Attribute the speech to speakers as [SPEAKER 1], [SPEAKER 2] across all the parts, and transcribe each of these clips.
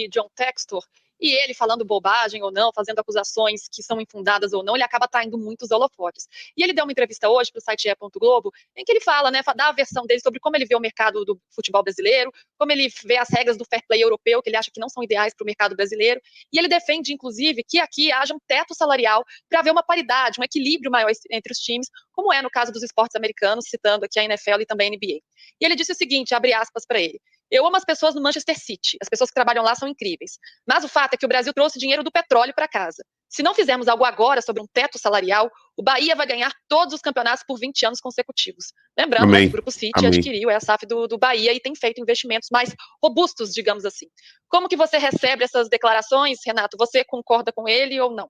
[SPEAKER 1] John Textor, e ele falando bobagem ou não, fazendo acusações que são infundadas ou não, ele acaba traindo muitos holofotes. E ele deu uma entrevista hoje para o site E.Globo, em que ele fala, né, dá a versão dele sobre como ele vê o mercado do futebol brasileiro, como ele vê as regras do fair play europeu, que ele acha que não são ideais para o mercado brasileiro, e ele defende, inclusive, que aqui haja um teto salarial para haver uma paridade, um equilíbrio maior entre os times, como é no caso dos esportes americanos, citando aqui a NFL e também a NBA. E ele disse o seguinte, abre aspas para ele: eu amo as pessoas no Manchester City, as pessoas que trabalham lá são incríveis, mas o fato é que o Brasil trouxe dinheiro do petróleo para casa. Se não fizermos algo agora sobre um teto salarial, o Bahia vai ganhar todos os campeonatos por 20 anos consecutivos. Lembrando, né, que o Grupo City adquiriu a SAF do Bahia e tem feito investimentos mais robustos, digamos assim. Como que você recebe essas declarações, Renato? Você concorda com ele ou não?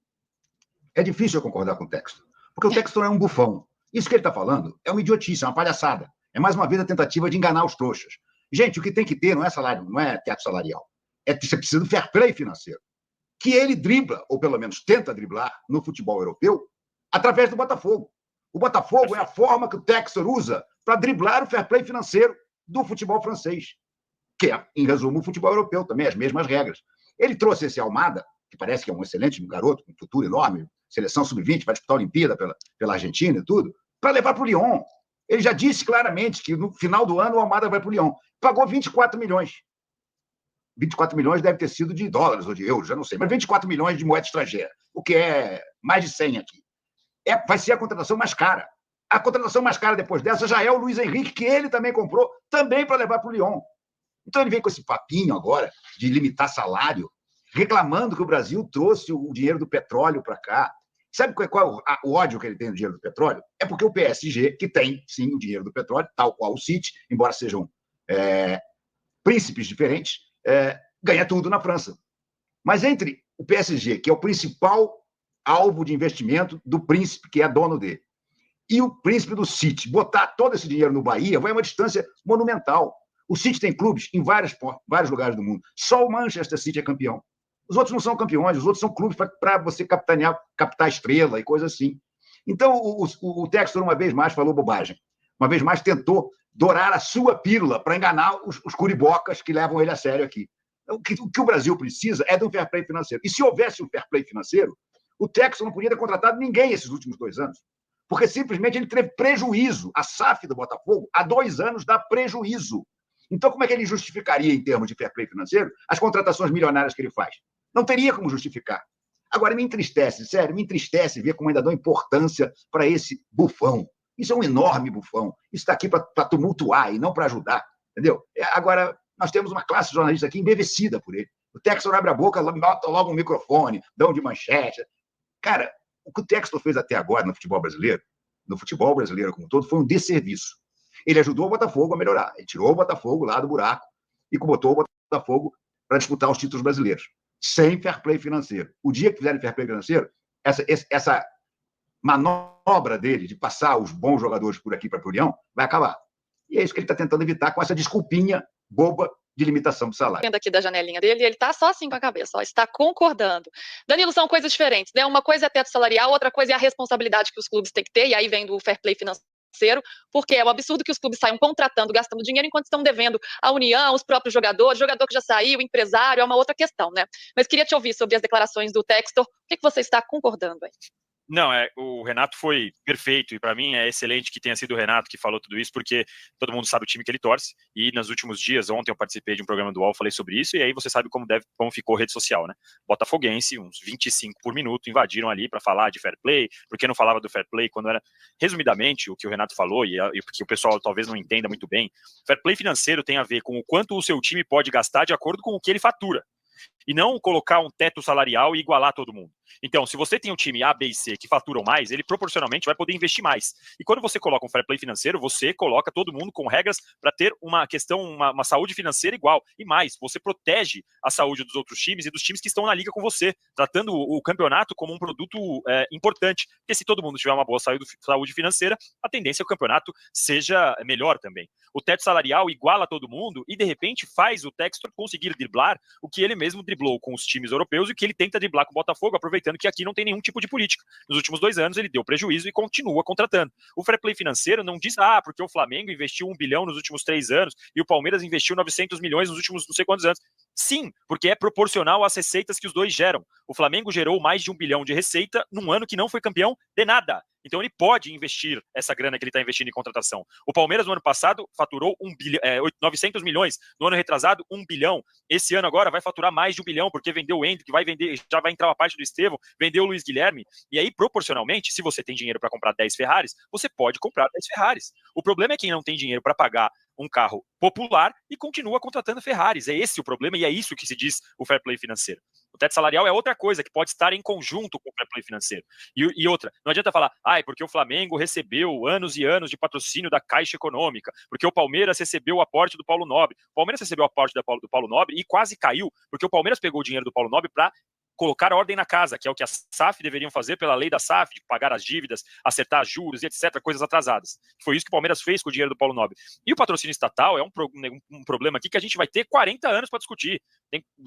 [SPEAKER 2] É difícil eu concordar com o Textor, porque o Textor é um bufão. Isso que ele está falando é uma idiotice, é uma palhaçada. É mais uma vez a tentativa de enganar os trouxas. Gente, o que tem que ter não é salário, não é teto salarial. Você precisa do fair play financeiro, que ele dribla, ou pelo menos tenta driblar, no futebol europeu, através do Botafogo. O Botafogo é a forma que o Textor usa para driblar o fair play financeiro do futebol francês, que é, em resumo, o futebol europeu também, as mesmas regras. Ele trouxe esse Almada, que parece que é um excelente garoto, com futuro enorme, seleção sub-20, vai disputar a Olimpíada pela Argentina e tudo, para levar para o Lyon. Ele já disse claramente que no final do ano o Almada vai para o Lyon. Pagou 24 milhões. 24 milhões deve ter sido de dólares ou de euros, já não sei, mas 24 milhões de moeda estrangeira, o que é mais de 100 aqui. Vai ser a contratação mais cara. A contratação mais cara depois dessa já é o Luiz Henrique, que ele também comprou, também para levar para o Lyon. Então ele vem com esse papinho agora de limitar salário, reclamando que o Brasil trouxe o dinheiro do petróleo para cá. Sabe qual é o ódio que ele tem do dinheiro do petróleo? É porque o PSG, que tem, sim, o dinheiro do petróleo, tal qual o City, embora sejam príncipes diferentes, ganha tudo na França. Mas entre o PSG, que é o principal alvo de investimento do príncipe, que é dono dele, e o príncipe do City, botar todo esse dinheiro no Bahia, vai uma distância monumental. O City tem clubes em vários lugares do mundo. Só o Manchester City é campeão. Os outros não são campeões, os outros são clubes para você captar estrela e coisa assim. Então, o Textor, uma vez mais, falou bobagem. Uma vez mais, tentou dourar a sua pílula para enganar os curibocas que levam ele a sério aqui. O que o Brasil precisa é de um fair play financeiro. E se houvesse um fair play financeiro, o Textor não podia ter contratado ninguém esses últimos 2 anos, porque simplesmente ele teve prejuízo. A SAF do Botafogo, há 2 anos, dá prejuízo. Então, como é que ele justificaria, em termos de fair play financeiro, as contratações milionárias que ele faz? Não teria como justificar. Agora, me entristece, sério, me entristece ver como ainda dão importância para esse bufão. Isso é um enorme bufão. Isso está aqui para tumultuar e não para ajudar, entendeu? Agora, nós temos uma classe de jornalistas aqui embevecida por ele. O Textor abre a boca, bota logo um microfone, dão de manchete. Cara, o que o Textor fez até agora no futebol brasileiro como um todo, foi um desserviço. Ele ajudou o Botafogo a melhorar. Ele tirou o Botafogo lá do buraco e botou o Botafogo para disputar os títulos brasileiros, sem fair play financeiro. O dia que fizerem fair play financeiro, essa manobra dele de passar os bons jogadores por aqui para o União vai acabar. E é isso que ele está tentando evitar com essa desculpinha boba de limitação do salário.
[SPEAKER 1] Vendo aqui da janelinha dele, ele está só assim com a cabeça, está concordando. Danilo, são coisas diferentes, né? Uma coisa é teto salarial, outra coisa é a responsabilidade que os clubes têm que ter, e aí vem do fair play financeiro, porque é um absurdo que os clubes saiam contratando, gastando dinheiro, enquanto estão devendo à União, os próprios jogadores, jogador que já saiu, empresário, é uma outra questão, né? Mas queria te ouvir sobre as declarações do Textor. O que você está concordando aí?
[SPEAKER 3] Não, o Renato foi perfeito, e para mim é excelente que tenha sido o Renato que falou tudo isso, porque todo mundo sabe o time que ele torce, e nos últimos dias, ontem eu participei de um programa do UOL, falei sobre isso, e aí você sabe como ficou a rede social, né? Botafoguense, uns 25 por minuto, invadiram ali para falar de fair play, porque não falava do fair play quando era, resumidamente, o que o Renato falou, e porque o pessoal talvez não entenda muito bem, fair play financeiro tem a ver com o quanto o seu time pode gastar de acordo com o que ele fatura, e não colocar um teto salarial e igualar todo mundo. Então, se você tem um time A, B e C que faturam mais, ele proporcionalmente vai poder investir mais. E quando você coloca um fair play financeiro, você coloca todo mundo com regras para ter uma questão, uma saúde financeira igual. E mais, você protege a saúde dos outros times e dos times que estão na liga com você, tratando o campeonato como um produto importante. Porque se todo mundo tiver uma boa saúde financeira, a tendência é que o campeonato seja melhor também. O teto salarial iguala todo mundo e, de repente, faz o Textor conseguir driblar o que ele mesmo driblou com os times europeus e o que ele tenta driblar com o Botafogo, aproveitando que aqui não tem nenhum tipo de política. Nos últimos 2 anos ele deu prejuízo e continua contratando. O fair play financeiro não diz, porque o Flamengo investiu 1 bilhão nos últimos 3 anos e o Palmeiras investiu 900 milhões nos últimos não sei quantos anos. Sim, porque é proporcional às receitas que os dois geram. O Flamengo gerou mais de 1 bilhão de receita num ano que não foi campeão de nada. Então ele pode investir essa grana que ele está investindo em contratação. O Palmeiras no ano passado faturou 900 milhões. No ano retrasado, 1 bilhão. Esse ano agora vai faturar mais de 1 bilhão, porque vendeu o Hendrick, vai vender, já vai entrar uma parte do Estevão, vendeu o Luiz Guilherme. E aí, proporcionalmente, se você tem dinheiro para comprar 10 Ferraris, você pode comprar 10 Ferraris. O problema é quem não tem dinheiro para pagar um carro popular e continua contratando Ferraris. É esse o problema e é isso que se diz o fair play financeiro. O teto salarial é outra coisa que pode estar em conjunto com o fair play financeiro. E outra, não adianta falar, é porque o Flamengo recebeu anos e anos de patrocínio da Caixa Econômica, porque o Palmeiras recebeu o aporte do Paulo Nobre. O Palmeiras recebeu o aporte do Paulo Nobre e quase caiu, porque o Palmeiras pegou o dinheiro do Paulo Nobre para colocar ordem na casa, que é o que a SAF deveriam fazer pela lei da SAF, de pagar as dívidas, acertar juros e etc., coisas atrasadas. Foi isso que o Palmeiras fez com o dinheiro do Paulo Nobre. E o patrocínio estatal é um problema aqui que a gente vai ter 40 anos para discutir.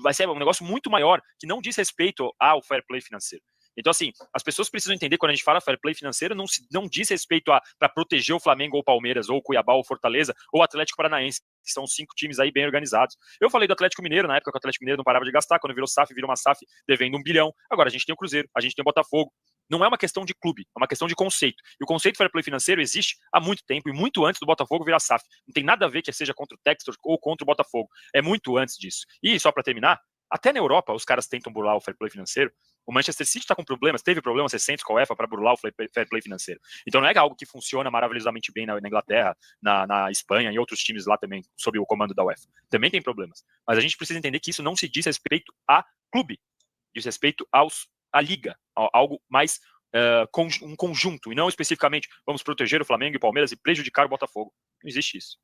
[SPEAKER 3] Vai ser um negócio muito maior, que não diz respeito ao fair play financeiro. Então, assim, as pessoas precisam entender, quando a gente fala fair play financeiro, não diz respeito para proteger o Flamengo ou o Palmeiras, ou o Cuiabá ou o Fortaleza, ou o Atlético Paranaense, que são 5 times aí bem organizados. Eu falei do Atlético Mineiro, na época que o Atlético Mineiro não parava de gastar, quando virou SAF, virou uma SAF devendo 1 bilhão. Agora a gente tem o Cruzeiro, a gente tem o Botafogo. Não é uma questão de clube, é uma questão de conceito. E o conceito fair play financeiro existe há muito tempo, e muito antes do Botafogo virar SAF. Não tem nada a ver que seja contra o Textor ou contra o Botafogo. É muito antes disso. E, só para terminar, até na Europa os caras tentam burlar o fair play financeiro. O Manchester City está com problemas, teve problemas recentes com a UEFA para burlar o fair play financeiro. Então não é algo que funciona maravilhosamente bem na Inglaterra, na Espanha e outros times lá também, sob o comando da UEFA. Também tem problemas. Mas a gente precisa entender que isso não se diz respeito a clube, diz respeito à liga, algo mais um conjunto, e não especificamente vamos proteger o Flamengo e o Palmeiras e prejudicar o Botafogo. Não existe isso.